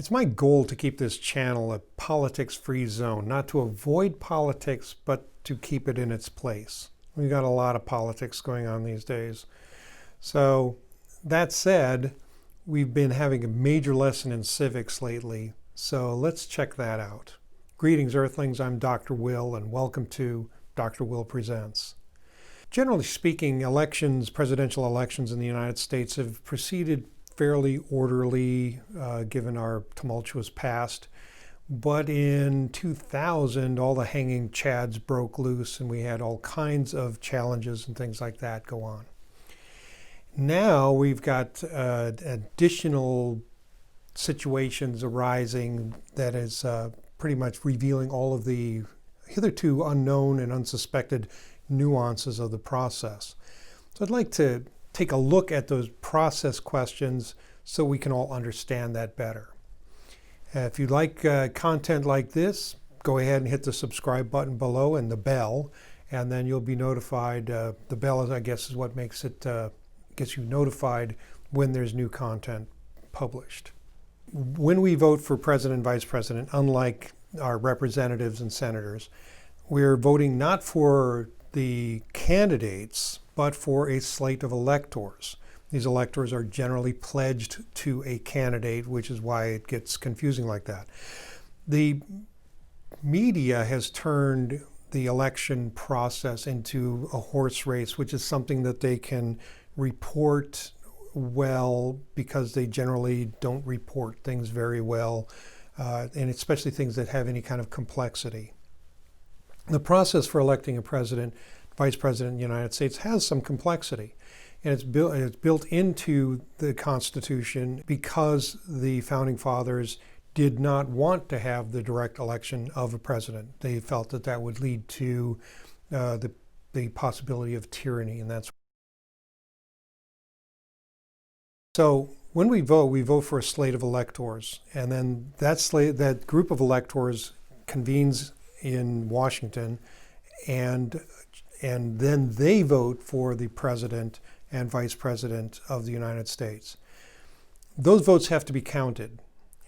It's my goal to keep this channel a politics-free zone, not to avoid politics, but to keep it in its place. We've got a lot of politics going on these days. So that said, we've been having a major lesson in civics lately, so let's check that out. Greetings, Earthlings. I'm Dr. Will, and welcome to Dr. Will Presents. Generally speaking, presidential elections in the United States have proceeded fairly orderly given our tumultuous past. But in 2000, all the hanging chads broke loose and we had all kinds of challenges and things like that go on. Now we've got additional situations arising that is pretty much revealing all of the hitherto unknown and unsuspected nuances of the process. So I'd like to take a look at those process questions so we can all understand that better. If you like content like this, go ahead and hit the subscribe button below and the bell, and then you'll be notified. The bell, I guess, is what makes it gets you notified when there's new content published. When we vote for president and vice president, unlike our representatives and senators, we're voting not for the candidates, but for a slate of electors. These electors are generally pledged to a candidate, which is why it gets confusing like that. The media has turned the election process into a horse race, which is something that they can report well because they generally don't report things very well, and especially things that have any kind of complexity. The process for electing a president, vice president in the United States has some complexity. And it's built into the Constitution because the Founding Fathers did not want to have the direct election of a president. They felt that that would lead to the possibility of tyranny, and that's so. When we vote for a slate of electors, and then that group of electors convenes in Washington, and then they vote for the president and vice president of the United States. Those votes have to be counted,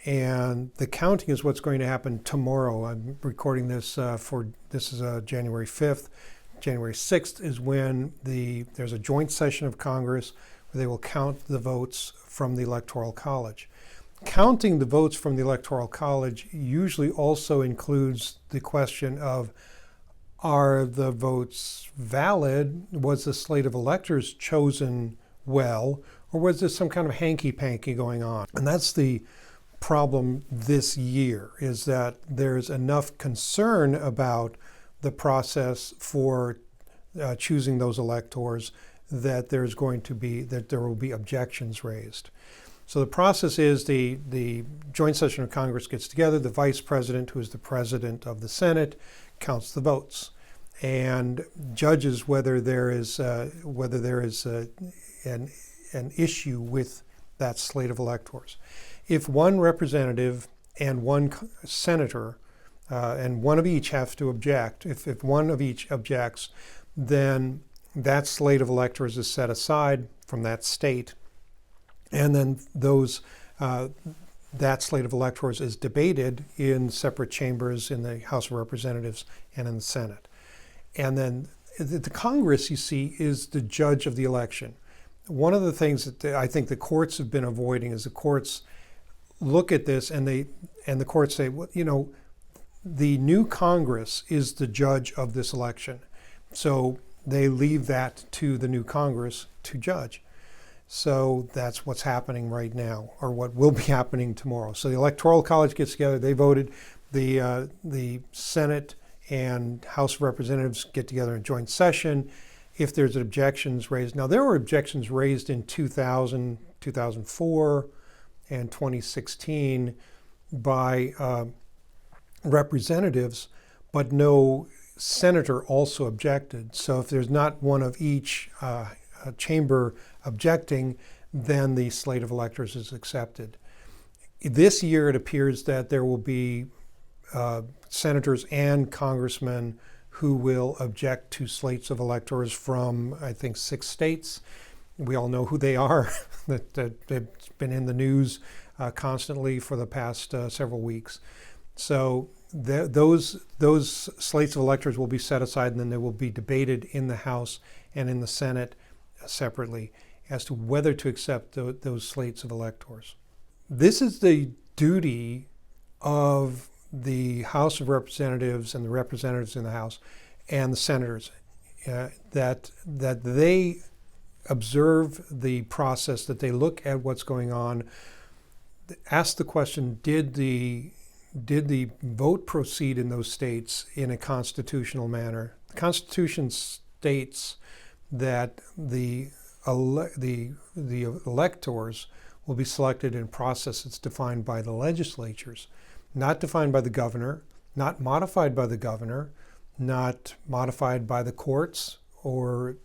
and the counting is what's going to happen tomorrow. I'm recording this this is January 5th. January 6th is when there's a joint session of Congress where they will count the votes from the Electoral College. Counting the votes from the Electoral College usually also includes the question of, are the votes valid? Was the slate of electors chosen well? Or was there some kind of hanky-panky going on? And that's the problem this year, is that there's enough concern about the process for choosing those electors that there will be objections raised. So the process is the joint session of Congress gets together, the vice president, who is the president of the Senate, counts the votes and judges whether there is an issue with that slate of electors. If one representative and one senator and one of each have to object, if one of each objects, then that slate of electors is set aside from that state, and then that slate of electors is debated in separate chambers in the House of Representatives and in the Senate. And then the Congress, you see, is the judge of the election. One of the things that I think the courts have been avoiding is the courts look at this and the courts say, well, the new Congress is the judge of this election. So they leave that to the new Congress to judge. So that's what's happening right now, or what will be happening tomorrow. So the Electoral College gets together, they voted, the Senate and House of Representatives get together in joint session. If there's objections raised, now there were objections raised in 2000, 2004, and 2016 by representatives, but no senator also objected. So if there's not one of each chamber objecting, then the slate of electors is accepted. This year it appears that there will be senators and congressmen who will object to slates of electors from, I think, 6 states. We all know who they are. That's been in the news constantly for the past several weeks. So those slates of electors will be set aside, and then they will be debated in the House and in the Senate separately as to whether to accept those slates of electors. This is the duty of the House of Representatives and the representatives in the House and the senators, that they observe the process, that they look at what's going on, ask the question, did the vote proceed in those states in a constitutional manner? The Constitution states that the electors will be selected in a process that's defined by the legislatures, not defined by the governor, not modified by the governor, not modified by the courts or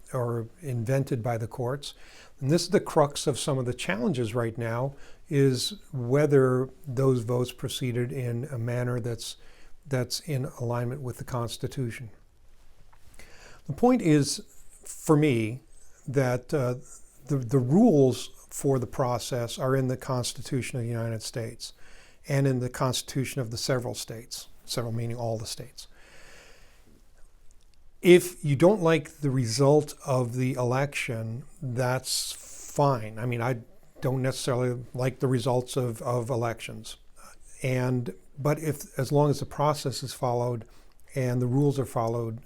invented by the courts. And this is the crux of some of the challenges right now, is whether those votes proceeded in a manner that's in alignment with the Constitution. The point is, for me, that the rules for the process are in the Constitution of the United States and in the Constitution of the several states, several meaning all the states. If you don't like the result of the election, that's fine. I mean, I don't necessarily like the results of elections. But as long as the process is followed and the rules are followed,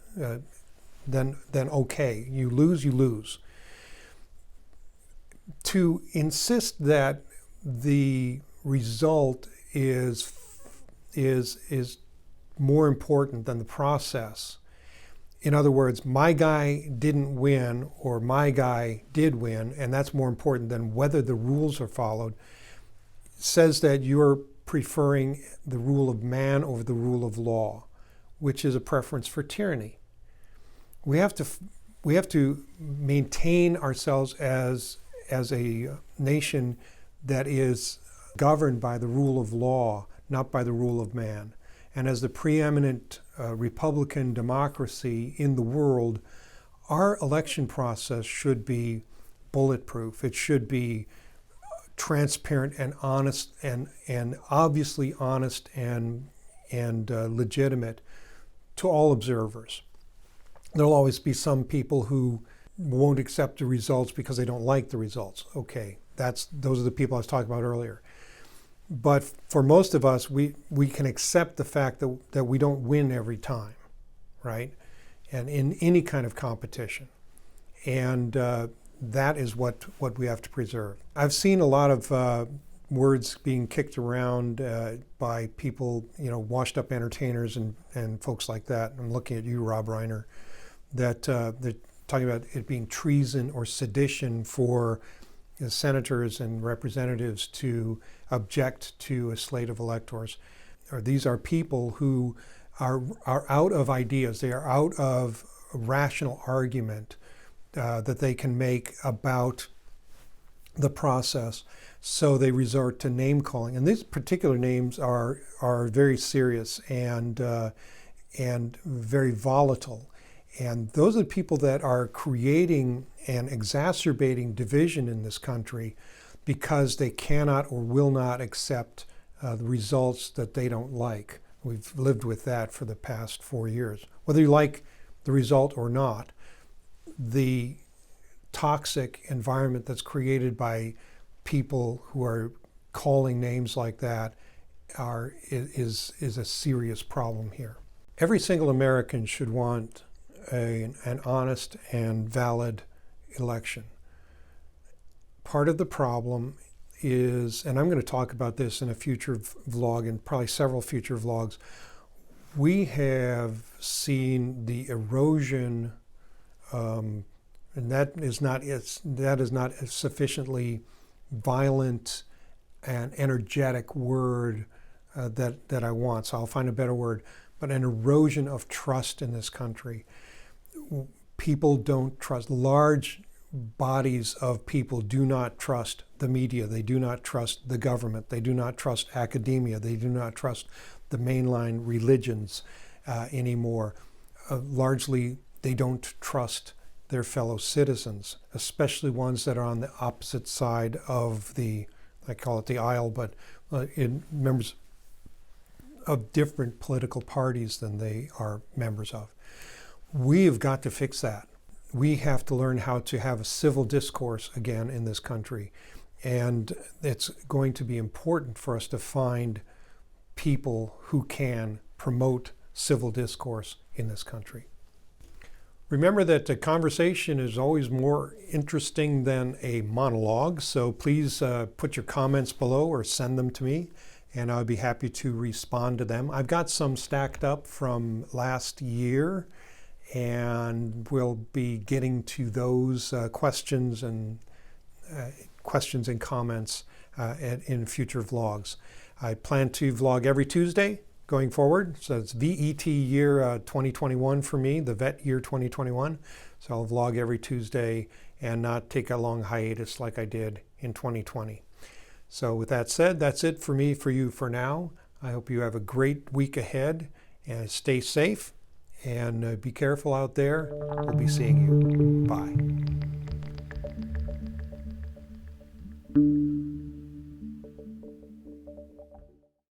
then okay. You lose, you lose. To insist that the result is more important than the process. In other words, my guy didn't win or my guy did win, and that's more important than whether the rules are followed, says that you're preferring the rule of man over the rule of law, which is a preference for tyranny. We have to maintain ourselves as a nation that is governed by the rule of law, not by the rule of man. And as the preeminent Republican democracy in the world, our election process should be bulletproof. It should be transparent and honest, and obviously honest and legitimate to all observers. There'll always be some people who won't accept the results because they don't like the results. Okay, those are the people I was talking about earlier. But for most of us, we can accept the fact that we don't win every time, right? And in any kind of competition. And that is what we have to preserve. I've seen a lot of words being kicked around by people, washed up entertainers and folks like that. I'm looking at you, Rob Reiner, that they're talking about it being treason or sedition for senators and representatives to object to a slate of electors. Or these are people who are out of ideas. They are out of rational argument that they can make about the process. So they resort to name calling. And these particular names are very serious and very volatile. And those are the people that are creating and exacerbating division in this country because they cannot or will not accept the results that they don't like. We've lived with that for the past 4 years. Whether you like the result or not, the toxic environment that's created by people who are calling names like that is a serious problem here. Every single American should want an honest and valid election. Part of the problem is, and I'm going to talk about this in a future vlog and probably several future vlogs, we have seen the erosion, and that is not a sufficiently violent and energetic word that I want, so I'll find a better word, but an erosion of trust in this country. People don't trust, large bodies of people do not trust the media, they do not trust the government, they do not trust academia, they do not trust the mainline religions anymore. Largely, they don't trust their fellow citizens, especially ones that are on the opposite side of the I call it the aisle, but in members of different political parties than they are members of. We have got to fix that. We have to learn how to have a civil discourse again in this country. And it's going to be important for us to find people who can promote civil discourse in this country. Remember that the conversation is always more interesting than a monologue, so please put your comments below or send them to me, and I'll be happy to respond to them. I've got some stacked up from last year, and we'll be getting to those questions and comments in future vlogs. I plan to vlog every Tuesday going forward, so it's VET year 2021 for me, the vet year 2021. So I'll vlog every Tuesday and not take a long hiatus like I did in 2020. So with that said, that's it for me, for you for now. I hope you have a great week ahead, and stay safe and be careful out there. We'll be seeing you. Bye.